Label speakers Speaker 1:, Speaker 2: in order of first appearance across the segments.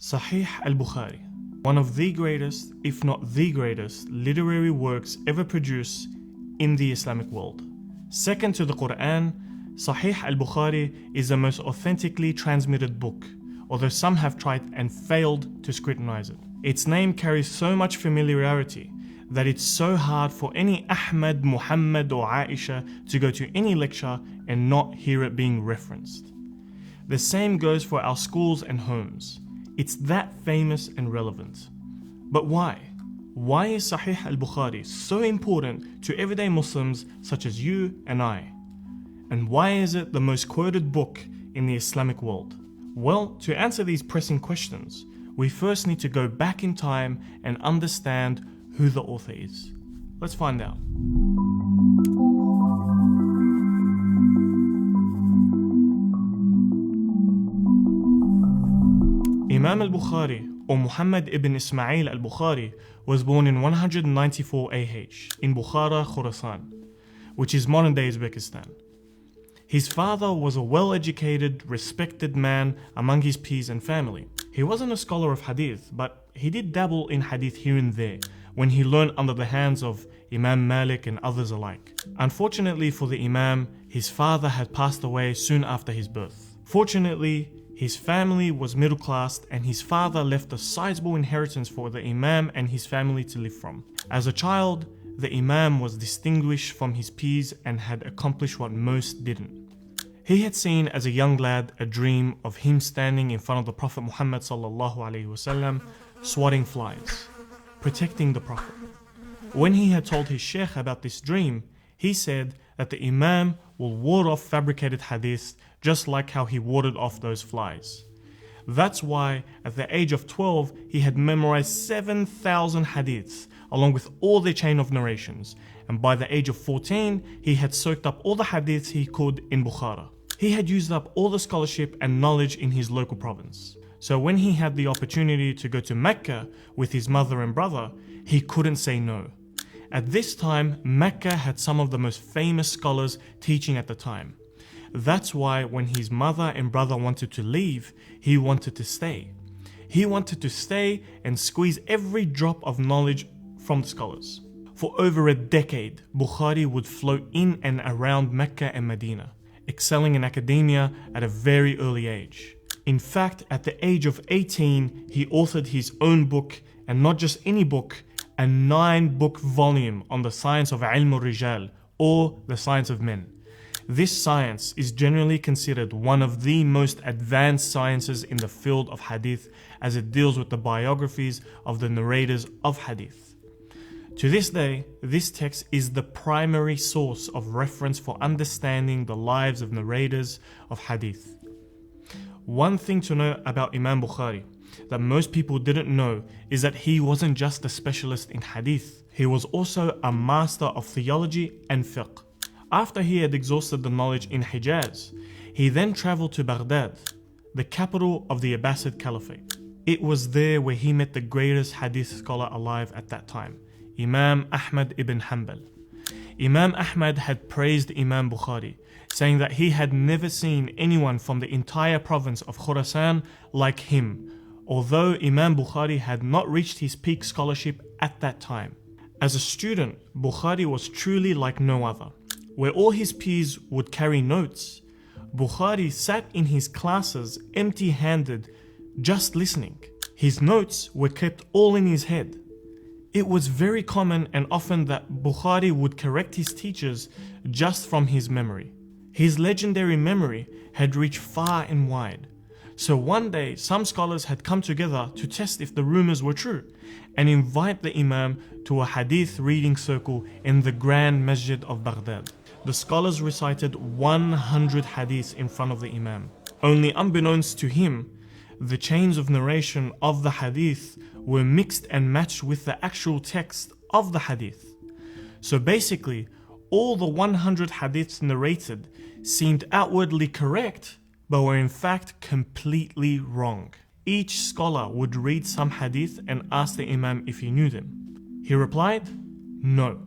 Speaker 1: Sahih al-Bukhari, one of the greatest, if not the greatest, literary works ever produced in the Islamic world. Second to the Quran, Sahih al-Bukhari is the most authentically transmitted book, although some have tried and failed to scrutinize it. Its name carries so much familiarity that it's so hard for any Ahmad, Muhammad or Aisha to go to any lecture and not hear it being referenced. The same goes for our schools and homes. It's that famous and relevant. But why? Why is Sahih al-Bukhari so important to everyday Muslims such as you and I? And why is it the most quoted book in the Islamic world? Well, to answer these pressing questions, we first need to go back in time and understand who the author is. Let's find out. Imam al-Bukhari, or Muhammad ibn Ismail al-Bukhari, was born in 194 AH in Bukhara, Khorasan, which is modern-day Uzbekistan. His father was a well-educated, respected man among his peers and family. He wasn't a scholar of hadith, but he did dabble in hadith here and there when he learned under the hands of Imam Malik and others alike. Unfortunately for the Imam, his father had passed away soon after his birth. Fortunately, his family was middle class and his father left a sizable inheritance for the Imam and his family to live from. As a child, the Imam was distinguished from his peers and had accomplished what most didn't. He had seen as a young lad a dream of him standing in front of the Prophet Muhammad ﷺ, swatting flies, protecting the Prophet. When he had told his sheikh about this dream, he said that the Imam will ward off fabricated hadith just like how he warded off those flies. That's why at the age of 12 he had memorized 7,000 hadiths along with all their chain of narrations, and by the age of 14 he had soaked up all the hadiths he could in Bukhara. He had used up all the scholarship and knowledge in his local province. So when he had the opportunity to go to Mecca with his mother and brother, he couldn't say no. At this time, Mecca had some of the most famous scholars teaching at the time. That's why when his mother and brother wanted to leave, he wanted to stay. He wanted to stay and squeeze every drop of knowledge from the scholars. For over a decade, Bukhari would float in and around Mecca and Medina, excelling in academia at a very early age. In fact, at the age of 18, he authored his own book, and not just any book, a 9-book volume on the science of Ilm al-Rijal, or the science of men. This science is generally considered one of the most advanced sciences in the field of hadith, as it deals with the biographies of the narrators of hadith. To this day, this text is the primary source of reference for understanding the lives of narrators of hadith. One thing to know about Imam Bukhari that most people didn't know is that he wasn't just a specialist in hadith, he was also a master of theology and fiqh. After he had exhausted the knowledge in Hijaz, he then traveled to Baghdad, the capital of the Abbasid Caliphate. It was there where he met the greatest hadith scholar alive at that time, Imam Ahmad ibn Hanbal. Imam Ahmad had praised Imam Bukhari, saying that he had never seen anyone from the entire province of Khorasan like him, although Imam Bukhari had not reached his peak scholarship at that time. As a student, Bukhari was truly like no other. Where all his peers would carry notes, Bukhari sat in his classes empty-handed, just listening. His notes were kept all in his head. It was very common and often that Bukhari would correct his teachers just from his memory. His legendary memory had reached far and wide. So one day, some scholars had come together to test if the rumors were true and invite the Imam to a hadith reading circle in the Grand Masjid of Baghdad. The scholars recited 100 hadiths in front of the Imam. Only unbeknownst to him, the chains of narration of the hadith were mixed and matched with the actual text of the hadith. So basically, all the 100 hadiths narrated seemed outwardly correct, but were in fact completely wrong. Each scholar would read some hadith and ask the Imam if he knew them. He replied, no,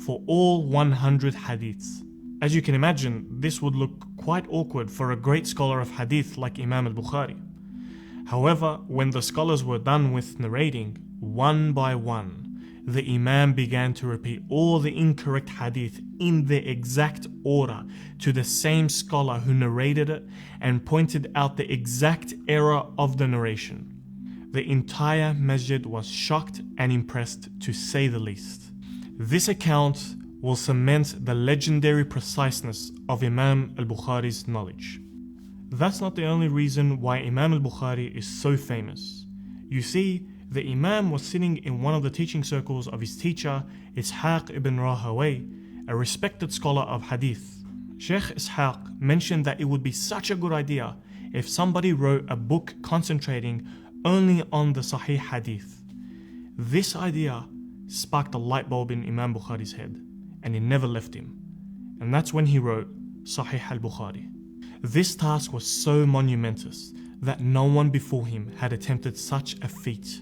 Speaker 1: for all 100 hadiths. As you can imagine, this would look quite awkward for a great scholar of hadith like Imam al-Bukhari. However, when the scholars were done with narrating, one by one, the Imam began to repeat all the incorrect hadith in the exact order to the same scholar who narrated it and pointed out the exact error of the narration. The entire masjid was shocked and impressed, to say the least. This account will cement the legendary preciseness of Imam al-Bukhari's knowledge. That's not the only reason why Imam al-Bukhari is so famous. You see, the Imam was sitting in one of the teaching circles of his teacher, Ishaq ibn Rahawayh, a respected scholar of hadith. Sheikh Ishaq mentioned that it would be such a good idea if somebody wrote a book concentrating only on the Sahih hadith. This idea sparked a light bulb in Imam Bukhari's head, and it never left him. And that's when he wrote Sahih al-Bukhari. This task was so monumentous that no one before him had attempted such a feat.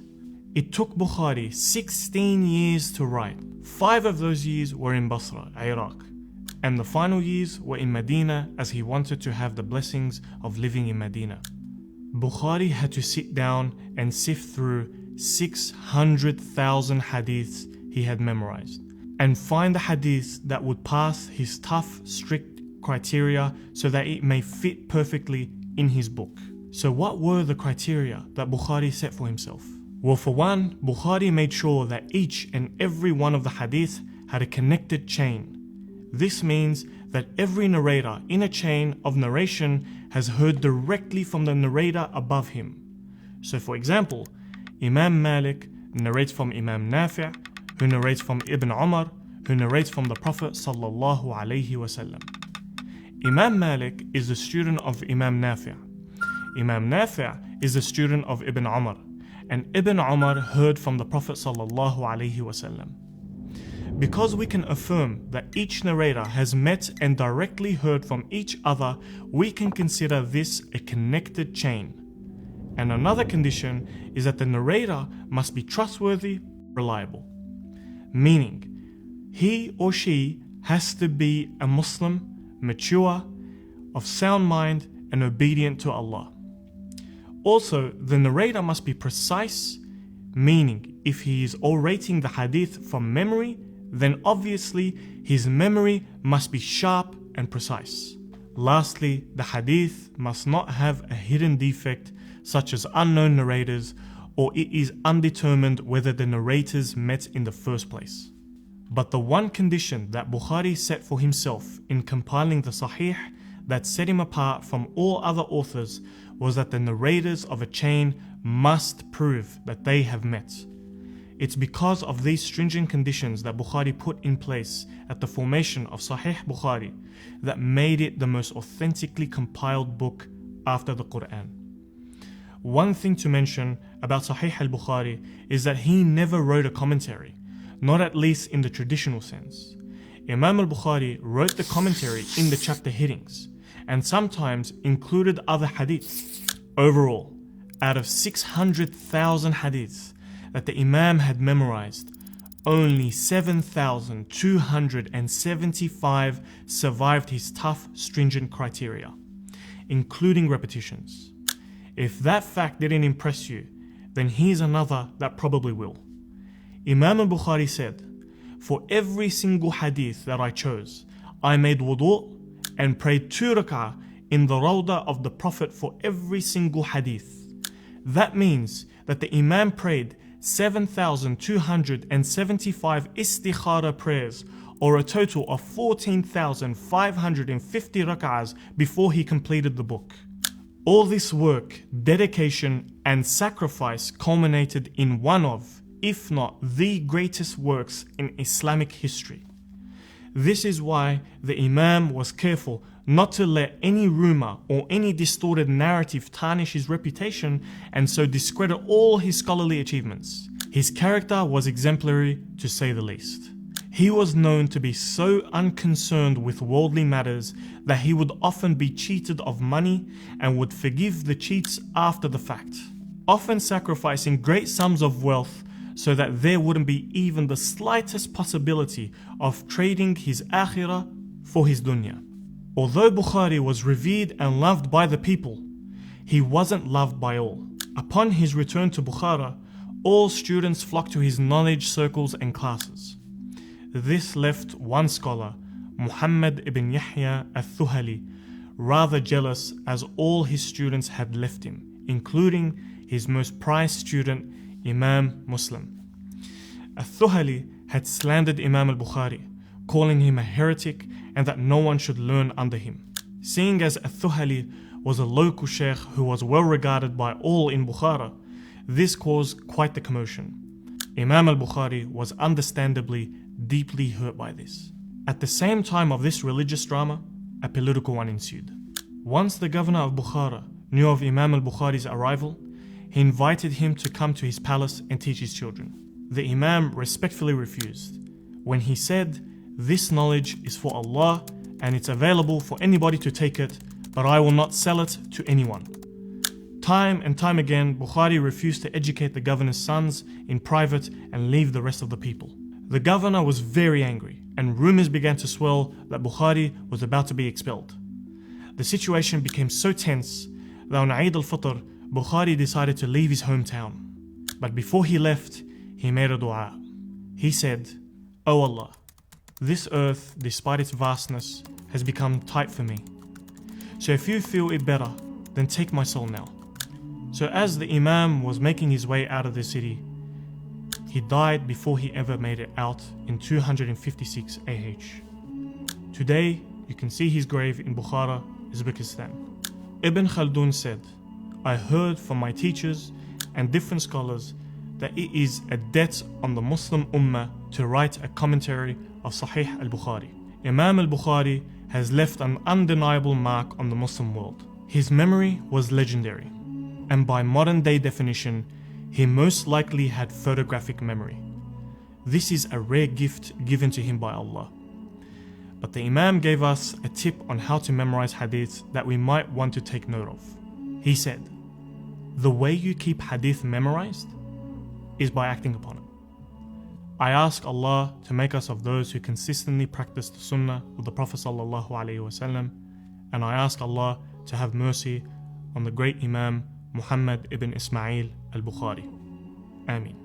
Speaker 1: It took Bukhari 16 years to write. 5 of those years were in Basra, Iraq, and the final years were in Medina, as he wanted to have the blessings of living in Medina. Bukhari had to sit down and sift through 600,000 hadiths he had memorized and find the hadiths that would pass his tough, strict criteria so that it may fit perfectly in his book. So what were the criteria that Bukhari set for himself? Well, for one, Bukhari made sure that each and every one of the hadith had a connected chain. This means that every narrator in a chain of narration has heard directly from the narrator above him. So for example, Imam Malik narrates from Imam Nafi', who narrates from Ibn Umar, who narrates from the Prophet sallallahu alaihi wasallam. Imam Malik is the student of Imam Nafi'. Imam Nafi' is the student of Ibn Umar, and Ibn Umar heard from the Prophet sallallahu alaihi wasallam. Because we can affirm that each narrator has met and directly heard from each other, we can consider this a connected chain. And another condition is that the narrator must be trustworthy, reliable. Meaning, he or she has to be a Muslim, mature, of sound mind, and obedient to Allah. Also, the narrator must be precise, meaning if he is orating the hadith from memory, then obviously his memory must be sharp and precise. Lastly, the hadith must not have a hidden defect such as unknown narrators, or it is undetermined whether the narrators met in the first place. But the one condition that Bukhari set for himself in compiling the Sahih that set him apart from all other authors was that the narrators of a chain must prove that they have met. It's because of these stringent conditions that Bukhari put in place at the formation of Sahih Bukhari that made it the most authentically compiled book after the Quran. One thing to mention about Sahih al-Bukhari is that he never wrote a commentary, not at least in the traditional sense. Imam al-Bukhari wrote the commentary in the chapter headings and sometimes included other hadiths. Overall, out of 600,000 hadiths that the Imam had memorized, only 7,275 survived his tough, stringent criteria, including repetitions. If that fact didn't impress you, then here's another that probably will. Imam al-Bukhari said, "For every single hadith that I chose, I made wudu and prayed 2 rak'ah in the Rawdah of the Prophet for every single hadith." That means that the Imam prayed 7,275 istikhara prayers, or a total of 14,550 rak'ahs before he completed the book. All this work, dedication, and sacrifice culminated in one of, if not the greatest works in Islamic history. This is why the Imam was careful not to let any rumor or any distorted narrative tarnish his reputation and so discredit all his scholarly achievements. His character was exemplary, to say the least. He was known to be so unconcerned with worldly matters that he would often be cheated of money and would forgive the cheats after the fact, often sacrificing great sums of wealth so that there wouldn't be even the slightest possibility of trading his akhirah for his dunya. Although Bukhari was revered and loved by the people, he wasn't loved by all. Upon his return to Bukhara, all students flocked to his knowledge circles and classes. This left one scholar, Muhammad ibn Yahya al-Thuhali, rather jealous as all his students had left him, including his most prized student, Imam Muslim. Al-Thuhali had slandered Imam al-Bukhari, calling him a heretic and that no one should learn under him. Seeing as Al-Thuhali was a local sheikh who was well regarded by all in Bukhara, this caused quite the commotion. Imam al-Bukhari was understandably deeply hurt by this. At the same time of this religious drama, a political one ensued. Once the governor of Bukhara knew of Imam al-Bukhari's arrival, he invited him to come to his palace and teach his children. The Imam respectfully refused, when he said, "This knowledge is for Allah and it's available for anybody to take it, but I will not sell it to anyone." Time and time again, Bukhari refused to educate the governor's sons in private and leave the rest of the people. The governor was very angry, and rumors began to swirl that Bukhari was about to be expelled. The situation became so tense that on Eid al-Fitr, Bukhari decided to leave his hometown. But before he left, he made a dua. He said, "O Allah, this earth, despite its vastness, has become tight for me. So if you feel it better, then take my soul now." So as the Imam was making his way out of the city, he died before he ever made it out in 256 AH. Today, you can see his grave in Bukhara, Uzbekistan. Ibn Khaldun said, "I heard from my teachers and different scholars that it is a debt on the Muslim Ummah to write a commentary of Sahih al-Bukhari. Imam al-Bukhari has left an undeniable mark on the Muslim world. His memory was legendary, and by modern day definition, he most likely had photographic memory. This is a rare gift given to him by Allah. But the Imam gave us a tip on how to memorize hadith that we might want to take note of. He said, "The way you keep hadith memorized is by acting upon it." I ask Allah to make us of those who consistently practice the sunnah of the Prophet ﷺ, and I ask Allah to have mercy on the great Imam Muhammad ibn Ismail al-Bukhari. Ameen.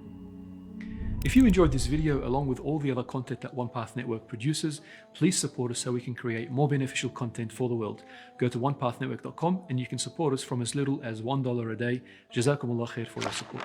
Speaker 2: If you enjoyed this video along with all the other content that One Path Network produces, please support us so we can create more beneficial content for the world. Go to onepathnetwork.com and you can support us from as little as $1 a day. Jazakumullah khair for your support.